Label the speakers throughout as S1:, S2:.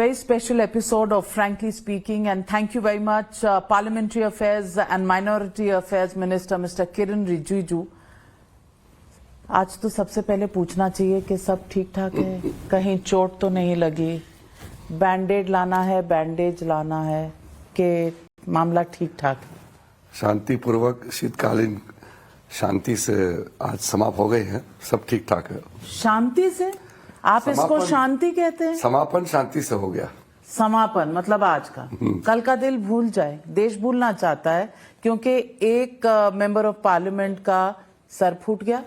S1: very special episode of Frankly Speaking, and thank you very much, Parliamentary Affairs and Minority Affairs Minister Mr. Kiren Rijiju. आज तो सबसे पहले पूछना चाहिए कि सब ठीक ठाक है, कहीं चोट तो नहीं लगी, बैंडेड लाना है, बैंडेज लाना है, कि मामला ठीक ठाक है?
S2: शांतिपूर्वक शीतकालीन शांति से आज समाप्त हो गए हैं, सब ठीक ठाक है।
S1: शांति से? आप इसको शांति कहते हैं?
S2: समापन शांति से हो गया। समापन
S1: मतलब आज का, कल का दिल भूल जाए, देश भूलना चाहता है, क्योंकि एक मेंबर ऑफ पार्लियामेंट का सर फूट गया,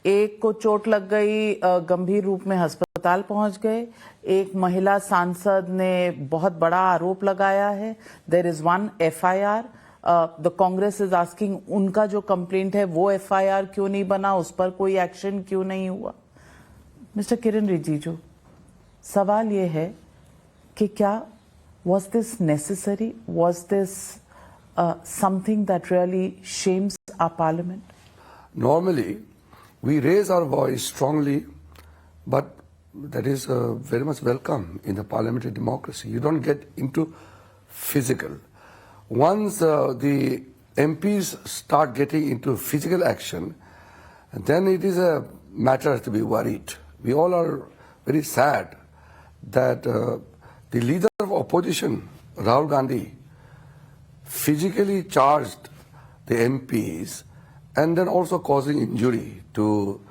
S1: एक को चोट लग गई, गंभीर रूप में अस्पताल पहुंच गए, एक महिला सांसद ने बहुत बड़ा आरोप लगाया है, there is one FIR, the Congress is asking उनका जो कंप्लेंट है वो FIR क्यों नहीं बना, उस पर कोई एक्शन क्यों नहीं हुआ? मिस्टर किरण रिजिजू, सवाल ये है कि क्या was this necessary? Was this something that really shames our parliament?
S2: Normally, we raise our voice strongly, but that is very much welcome in the parliamentary democracy. You don't get into physical. Once the MPs start getting into physical action, then it is a matter to be worried. We all are very sad that the leader of opposition, Rahul Gandhi, physically charged the MPs and then also causing injury to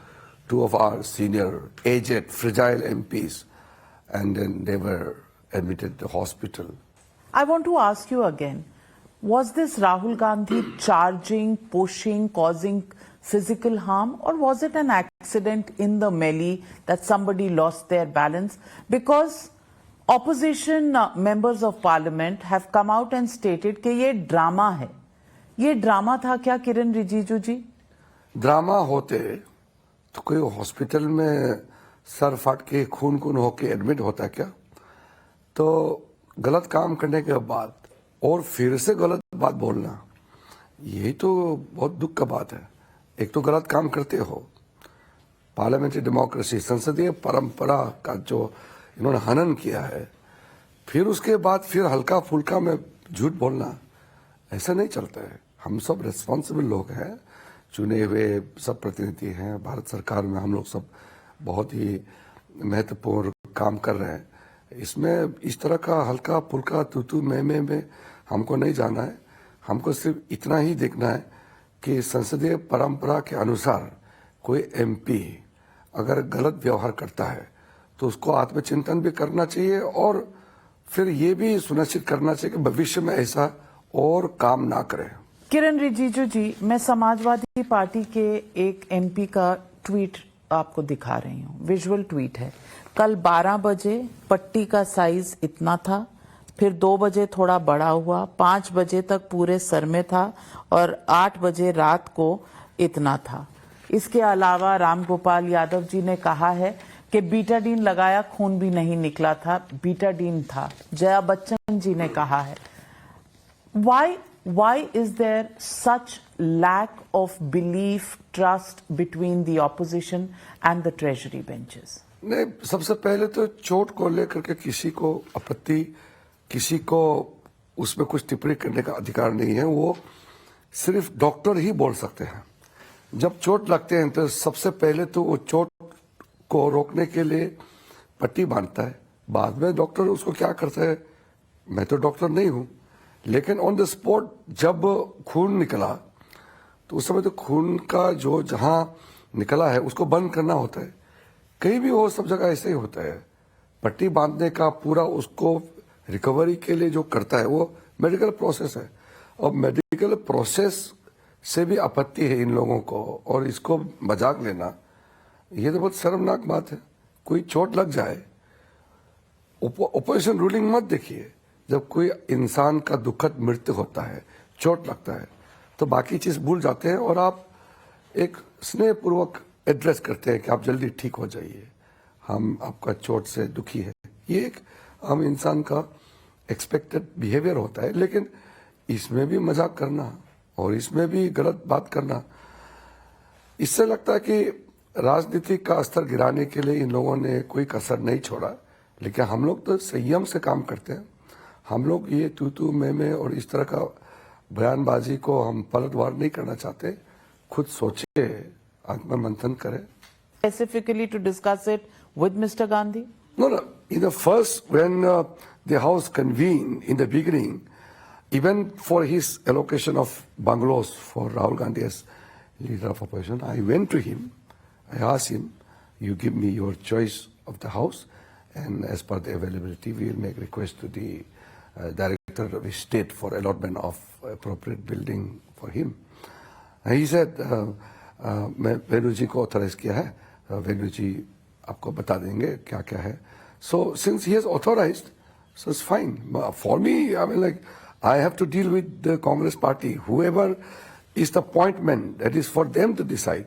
S2: two of our senior, aged, fragile MPs, and then they were admitted to hospital.
S1: I want to ask you again, was this Rahul Gandhi charging, pushing, causing physical harm, or was it an accident in the melee that somebody lost their balance? Because opposition members of parliament have come out and stated कि ये drama है। ये drama था क्या किरण रिजिजू जी?
S2: Drama होते तो कोई hospital में सर फट के खून होके एडमिट होता क्या? तो गलत काम करने के बाद और फिर से गलत बात बोलना, यही तो बहुत दुख का बात है। एक तो गलत काम करते हो, पार्लियामेंट्री डेमोक्रेसी, संसदीय परंपरा का जो इन्होंने हनन किया है, फिर उसके बाद फिर हल्का फुल्का में झूठ बोलना, ऐसा नहीं चलता है। हम सब रिस्पॉन्सिबल लोग हैं, चुने हुए सब प्रतिनिधि हैं, भारत सरकार में हम लोग सब बहुत ही महत्वपूर्ण काम कर रहे हैं। इसमें इस तरह का हल्का फुल्का तू में हमको नहीं जाना है। हमको सिर्फ इतना ही देखना है कि संसदीय परंपरा के अनुसार कोई MP अगर गलत व्यवहार करता है तो उसको आत्मचिंतन भी करना चाहिए और फिर ये भी सुनिश्चित करना चाहिए कि भविष्य में ऐसा और काम ना करें।
S1: किरण रिजिजू जी, मैं समाजवादी पार्टी के एक MP का ट्वीट आपको दिखा रही हूँ, विजुअल ट्वीट है। कल 12 बजे पट्टी का साइज इतना था, फिर 2 बजे थोड़ा बड़ा हुआ, 5 बजे तक पूरे सर में था और 8 बजे रात को इतना था। इसके अलावा रामगोपाल यादव जी ने कहा है कि बीटाडीन लगाया, खून भी नहीं निकला था, बीटाडीन था। जया बच्चन जी ने कहा है। Why is there such lack of belief, trust between the opposition and the treasury benches?
S2: नहीं, सबसे पहले तो चोट को लेकर के किसी को आपत्ति, किसी को उसमें कुछ टिप्पणी करने का अधिकार नहीं है। वो सिर्फ डॉक्टर ही बोल सकते हैं। जब चोट लगते हैं तो सबसे पहले तो वो चोट को रोकने के लिए पट्टी बांधता है, बाद में डॉक्टर उसको क्या करता है, मैं तो डॉक्टर नहीं हूं, लेकिन ऑन द स्पॉट जब खून निकला तो उस समय तो खून का जो जहां निकला है उसको बंद करना होता है। कहीं भी हो, सब जगह ऐसे ही होता है। पट्टी बांधने का पूरा उसको रिकवरी के लिए जो करता है वो मेडिकल प्रोसेस है, और मेडिकल प्रोसेस से भी आपत्ति है इन लोगों को, और इसको मजाक लेना ये तो बहुत शर्मनाक बात है। कोई चोट लग जाए, ओपोजिशन रूलिंग मत देखिए। जब कोई इंसान का दुखद मृत्यु होता है, चोट लगता है, तो बाकी चीज भूल जाते हैं और आप एक स्नेहपूर्वक एड्रेस करते हैं कि आप जल्दी ठीक हो जाइए, हम आपका चोट से दुखी है। ये एक आम इंसान का एक्सपेक्टेड बिहेवियर होता है, लेकिन इसमें भी मजाक करना और इसमें भी गलत बात करना, इससे लगता है कि राजनीति का स्तर गिराने के लिए इन लोगों ने कोई कसर नहीं छोड़ा। लेकिन हम लोग तो संयम से काम करते हैं। हम लोग ये तू मैं और इस तरह का बयानबाजी को हम पलटवार नहीं करना चाहते। खुद सोचे, आत्म मंथन करें।
S1: Specifically to discuss it with Mr. Gandhi?
S2: No. In the first, when the House convened in the beginning, even for his allocation of bungalows for Rahul Gandhi as leader of opposition, I went to him. I asked him, "You give me your choice of the house, and as per the availability, we will make request to the director of the state for allotment of appropriate building for him." And he said, "मैं वेणु जी को authorise किया है, वेणु जी आपको बता देंगे क्या क्या है." So since he has authorized, so it's fine. For me, I mean, like, I have to deal with the Congress party. Whoever is the appointment, that is for them to decide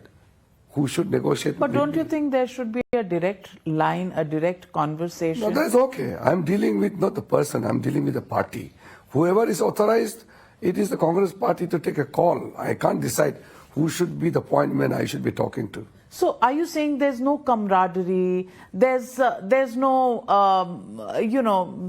S2: who should negotiate.
S1: But don't you think there should be a direct line, a direct conversation?
S2: No, that's okay. I'm dealing with not the person, I'm dealing with the party. Whoever is authorized, it is the Congress party to take a call. I can't decide who should be the appointment I should be talking to.
S1: So are you saying there's no camaraderie, there's no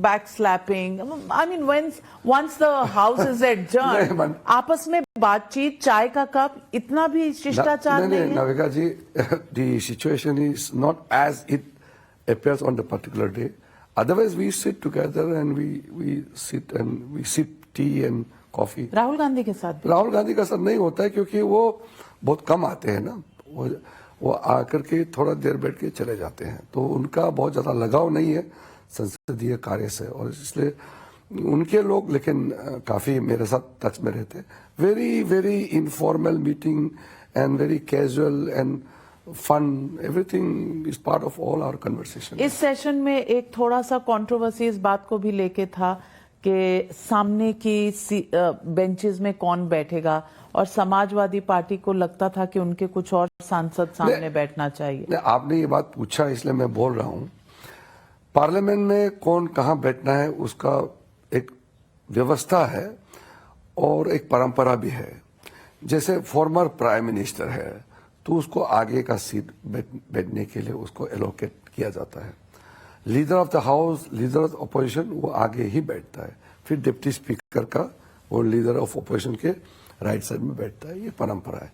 S1: backslapping? I mean, once the house is adjourned, आपस में बातचीत, चाय का cup, इतना भी शिष्टाचार नहीं है?
S2: Navika ji, the situation is not as it appears on the particular day. Otherwise, we sit together and we sip tea and coffee.
S1: Rahul Gandhi के साथ?
S2: राहुल गांधी का साथ नहीं होता है क्योंकि वो बहुत कम आते हैं ना। वो आकर के थोड़ा देर बैठ के चले जाते हैं, तो उनका बहुत ज्यादा लगाव नहीं है संसदीय कार्य से, और इसलिए उनके लोग लेकिन काफी मेरे साथ टच में रहते हैं। Very very informal meeting and very casual and fun, everything is part of all our conversation.
S1: इस सेशन में एक थोड़ा सा कंट्रोवर्सी इस बात को भी लेके था कि सामने की बेंचेस में कौन बैठेगा, और समाजवादी पार्टी को लगता था कि उनके कुछ और सांसद सामने बैठना चाहिए।
S2: आपने ये बात पूछा इसलिए मैं बोल रहा हूं, पार्लियामेंट में कौन कहां बैठना है उसका एक व्यवस्था है और एक परंपरा भी है। जैसे फॉर्मर प्राइम मिनिस्टर है तो उसको आगे का सीट बैठने के लिए उसको एलोकेट किया जाता है। Leader of the house, leader of opposition, वो आगे ही बैठता है। फिर डिप्टी स्पीकर का वो लीडर ऑफ अपोजिशन के राइट साइड में बैठता है, ये परंपरा है।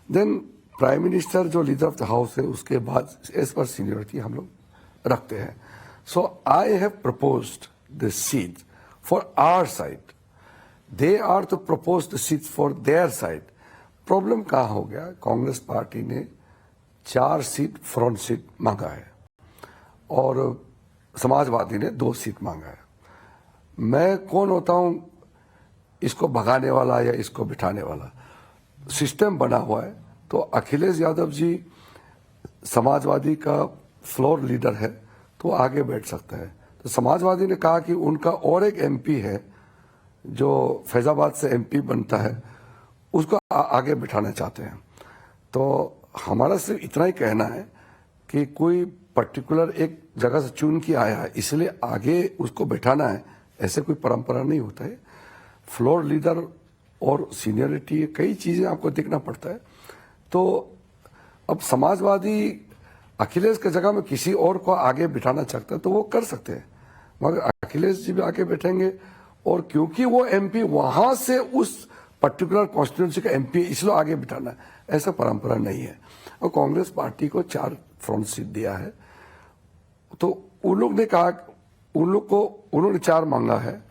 S2: देन प्राइम मिनिस्टर जो लीडर ऑफ द हाउस है उसके बाद एज पर सीनियरिटी हम लोग रखते हैं। So I have proposed the seat for our side, they are to propose the seat for their side. Problem कहाँ हो गया, कांग्रेस पार्टी ने 4 सीट फ्रंट सीट मांगा है और समाजवादी ने 2 सीट मांगा है। मैं कौन होता हूं इसको भगाने वाला या इसको बिठाने वाला? सिस्टम बना हुआ है, तो अखिलेश यादव जी समाजवादी का फ्लोर लीडर है तो आगे बैठ सकता है। तो समाजवादी ने कहा कि उनका और एक एमपी है जो फैजाबाद से एमपी बनता है, उसको आगे बिठाना चाहते हैं। तो हमारा सिर्फ इतना ही कहना है कि कोई पर्टिकुलर एक जगह से चुन के आया है इसलिए आगे उसको बैठाना है, ऐसे कोई परंपरा नहीं होता है। फ्लोर लीडर और सीनियरिटी, कई चीजें आपको देखना पड़ता है। तो अब समाजवादी अखिलेश के जगह में किसी और को आगे बिठाना चाहता है तो वो कर सकते हैं, मगर अखिलेश जी भी आगे बैठेंगे, और क्योंकि वो एमपी वहां से उस पर्टिकुलर कॉन्स्टिट्यूंसी का एमपी इसलिए आगे बिठाना है, ऐसा परंपरा नहीं है। और कांग्रेस पार्टी को 4 फ्रंट सीट दिया है, तो उन लोग ने कहा, उन्होंने 4 मांगा है,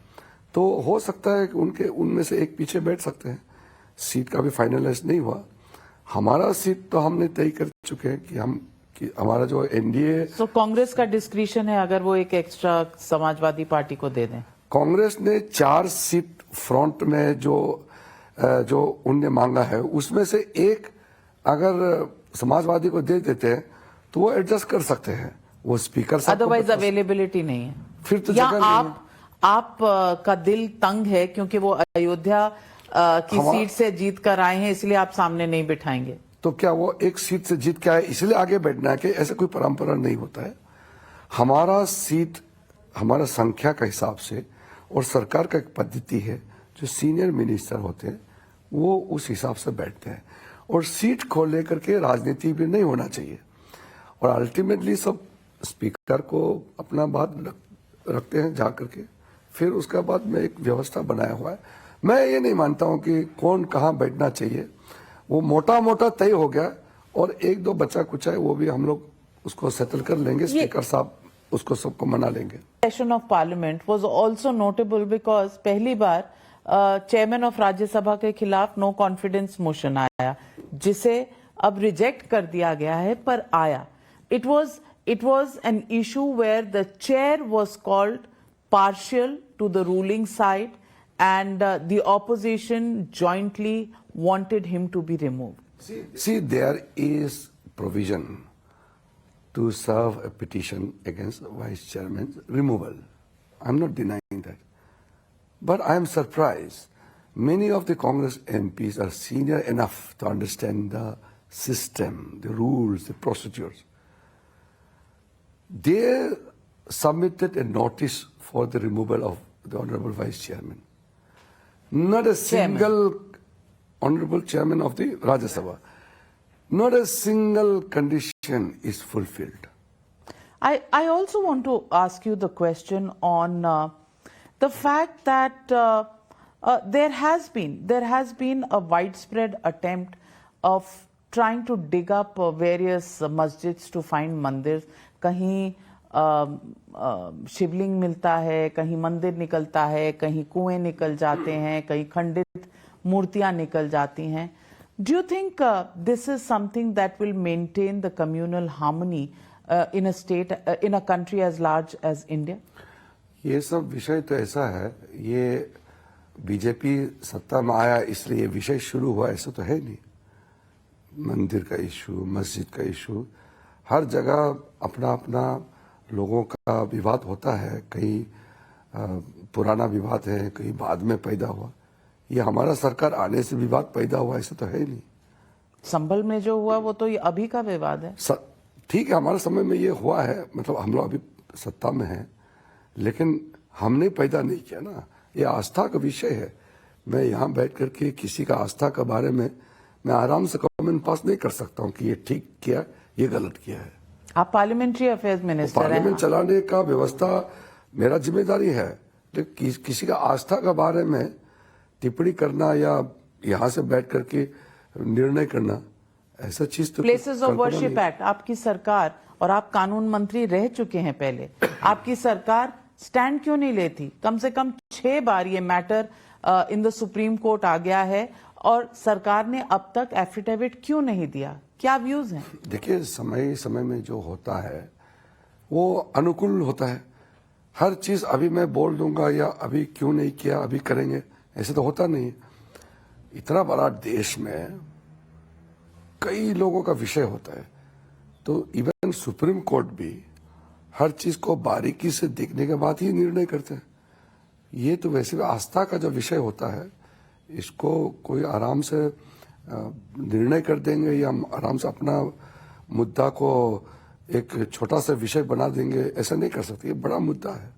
S2: तो हो सकता है कि उनमें से एक पीछे बैठ सकते हैं। सीट का भी फाइनलाइज नहीं हुआ। हमारा सीट तो हमने तय कर चुके हैं कि हमारा जो एनडीए।
S1: तो कांग्रेस का डिस्क्रिशन है अगर वो एक एक्स्ट्रा समाजवादी पार्टी को दे दें।
S2: कांग्रेस ने 4 सीट फ्रंट में जो उनने मांगा है उसमें से एक अगर समाजवादी को दे देते हैं तो वो एडजस्ट कर सकते हैं, वो स्पीकर साहब।
S1: अदरवाइज अवेलेबिलिटी नहीं है,
S2: फिर तो
S1: या
S2: जगह
S1: आप का दिल तंग है क्योंकि वो अयोध्या की सीट से जीत कर आए हैं इसलिए आप सामने नहीं बिठाएंगे?
S2: तो क्या वो एक सीट से जीत के आए इसलिए आगे बैठना है कि ऐसा कोई परंपरा नहीं होता है। हमारा सीट हमारा संख्या का हिसाब से और सरकार का एक पद्धति है, जो सीनियर मिनिस्टर होते हैं वो उस हिसाब से बैठते हैं, और सीट को लेकर के राजनीति भी नहीं होना चाहिए। और अल्टीमेटली सब स्पीकर को अपना बात रखते हैं जा करके, फिर उसके बाद में एक व्यवस्था बनाया हुआ है। मैं ये नहीं मानता हूं कि कौन कहाँ बैठना चाहिए, वो मोटा मोटा तय हो गया, और एक दो बच्चा कुछ है वो भी हम लोग उसको सेटल कर लेंगे, स्पीकर साहब उसको सबको मना लेंगे।
S1: Session of parliament was also notable because पहली बार चेयरमैन ऑफ राज्यसभा के खिलाफ नो कॉन्फिडेंस मोशन आया, जिसे अब रिजेक्ट कर दिया गया है, पर आया। It was an issue where the chair was called partial to the ruling side and the opposition jointly wanted him to be removed.
S2: See, there is provision to serve a petition against vice chairman's removal. I'm not denying that. But I am surprised. Many of the Congress MPs are senior enough to understand the system, the rules, the procedures. They submitted a notice for the removal of the Honorable Vice Chairman. Not a single Honorable Chairman of the Rajya Sabha. Not a single condition is fulfilled.
S1: I also want to ask you the question on the fact that there has been a widespread attempt of trying to dig up various masjids to find mandirs. कहीं शिवलिंग मिलता है, कहीं मंदिर निकलता है, कहीं कुएं निकल जाते हैं, कहीं खंडित मूर्तियां निकल जाती हैं. Do you think this is something that will maintain the communal harmony in a state, in a country as large as India?
S2: ये सब विषय तो ऐसा है, ये बीजेपी सत्ता में आया इसलिए ये विषय शुरू हुआ ऐसा तो है नहीं. मंदिर का इशू, मस्जिद का इशू, हर जगह अपना अपना लोगों का विवाद होता है. कहीं पुराना विवाद है, कहीं बाद में पैदा हुआ. ये हमारा सरकार आने से विवाद पैदा हुआ ऐसा तो है नहीं.
S1: संभल में जो हुआ वो तो ये अभी का विवाद है.
S2: ठीक है, हमारे समय में ये हुआ है, मतलब हम लोग अभी सत्ता में हैं, लेकिन हमने पैदा नहीं किया ना. ये आस्था का विषय है. मैं यहाँ बैठ करके किसी का आस्था के बारे में मैं आराम से कमेंट पास नहीं कर सकता हूँ कि ये ठीक किया, ये गलत किया है.
S1: आप पार्लियामेंट्री अफेयर्स मिनिस्टर हैं.
S2: पार्लियामेंट चलाने का व्यवस्था मेरा जिम्मेदारी है, लेकिन किसी का आस्था के बारे में टिप्पणी करना या यहाँ से बैठ करके निर्णय करना, ऐसा चीज तो
S1: प्लेसेस ऑफ वर्शिप एक्ट, आपकी सरकार, और आप कानून मंत्री रह चुके हैं पहले, आपकी सरकार स्टैंड क्यों नहीं लेती? कम से कम 6 बार ये matter in the Supreme Court आ गया है और सरकार ने अब तक एफिडेविट क्यों नहीं दिया? क्या व्यूज हैं?
S2: देखिए, समय समय में जो होता है वो अनुकूल होता है. हर चीज अभी मैं बोल दूंगा या अभी क्यों नहीं किया, अभी करेंगे, ऐसे तो होता नहीं. इतना बड़ा देश में कई लोगों का विषय होता है, तो इवन सुप्रीम कोर्ट भी हर चीज को बारीकी से देखने के बाद ही निर्णय करते हैं. ये तो वैसे भी आस्था का जो विषय होता है, इसको कोई आराम से निर्णय कर देंगे या हम आराम से अपना मुद्दा को एक छोटा सा विषय बना देंगे, ऐसा नहीं कर सकते. ये बड़ा मुद्दा है,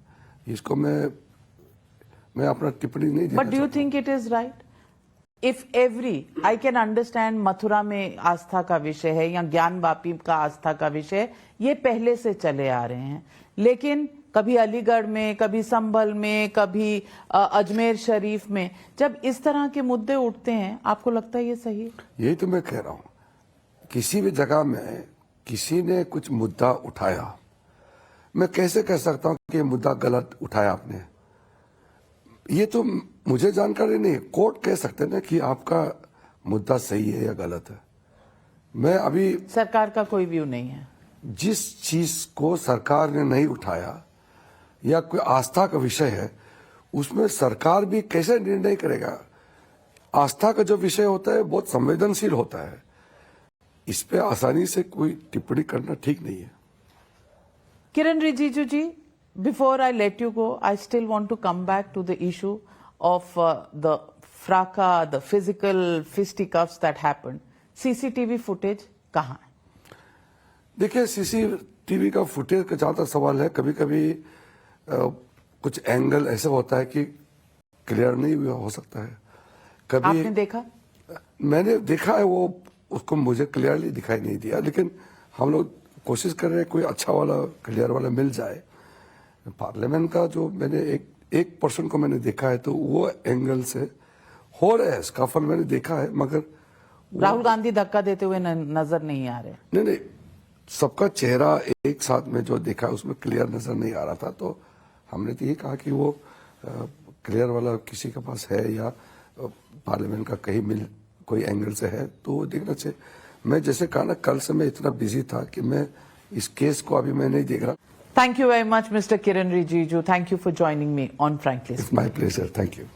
S2: इसको मैं अपना टिप्पणी नहीं देना.
S1: But do you think it is right? If every, I can understand Mathura में आस्था का विषय है या ज्ञान वापी का आस्था का विषय, ये पहले से चले आ रहे हैं, लेकिन कभी अलीगढ़ में, कभी संभल में, कभी अजमेर शरीफ में जब इस तरह के मुद्दे उठते हैं, आपको लगता है ये सही है?
S2: यही तो मैं कह रहा हूं. किसी भी जगह में किसी ने कुछ मुद्दा उठाया, मैं कैसे कह सकता हूं कि ये मुद्दा गलत उठाया आपने? ये तो मुझे जानकारी नहीं. कोर्ट कह सकते हैं ना कि आपका मुद्दा सही है या गलत है. मैं अभी,
S1: सरकार का कोई व्यू नहीं है.
S2: जिस चीज को सरकार ने नहीं उठाया या कोई आस्था का विषय है, उसमें सरकार भी कैसे निर्णय करेगा? आस्था का जो विषय होता है बहुत संवेदनशील होता है, इस पे आसानी से कोई टिप्पणी करना ठीक नहीं है.
S1: Kiren Rijiju ji, before I let you go, I still want to come back to the issue of the fracas, the physical fisticuffs that happened. CCTV footage कहाँ है?
S2: देखिए, सीसीटीवी का फुटेज का जहां तक सवाल है, कभी कभी कुछ एंगल ऐसा होता है कि क्लियर नहीं हो सकता है. कभी
S1: आपने देखा?
S2: मैंने देखा है, वो उसको मुझे क्लियरली दिखाई नहीं दिया, लेकिन हम लोग कोशिश कर रहे हैं कोई अच्छा वाला क्लियर वाला मिल जाए। पार्लियामेंट का जो मैंने एक पर्सन को मैंने देखा है तो वो एंगल से हो रहा है, स्कफल मैंने देखा है, मगर
S1: राहुल गांधी धक्का देते हुए नजर नहीं आ रहे।
S2: नहीं, सबका चेहरा एक साथ में जो देखा उसमें क्लियर नजर नहीं आ रहा था, तो हमने तो ये कहा कि वो क्लियर वाला किसी के पास है या पार्लियामेंट का कहीं कोई एंगल से है तो वो देखना चाहिए। मैं जैसे कहा ना, कल से मैं इतना बिजी था कि मैं इस केस को अभी मैं नहीं देख रहा।
S1: Thank you very much, Mr. Kiran Rijiju. Thank you for joining me on Frankly.
S2: It's my pleasure. Thank you.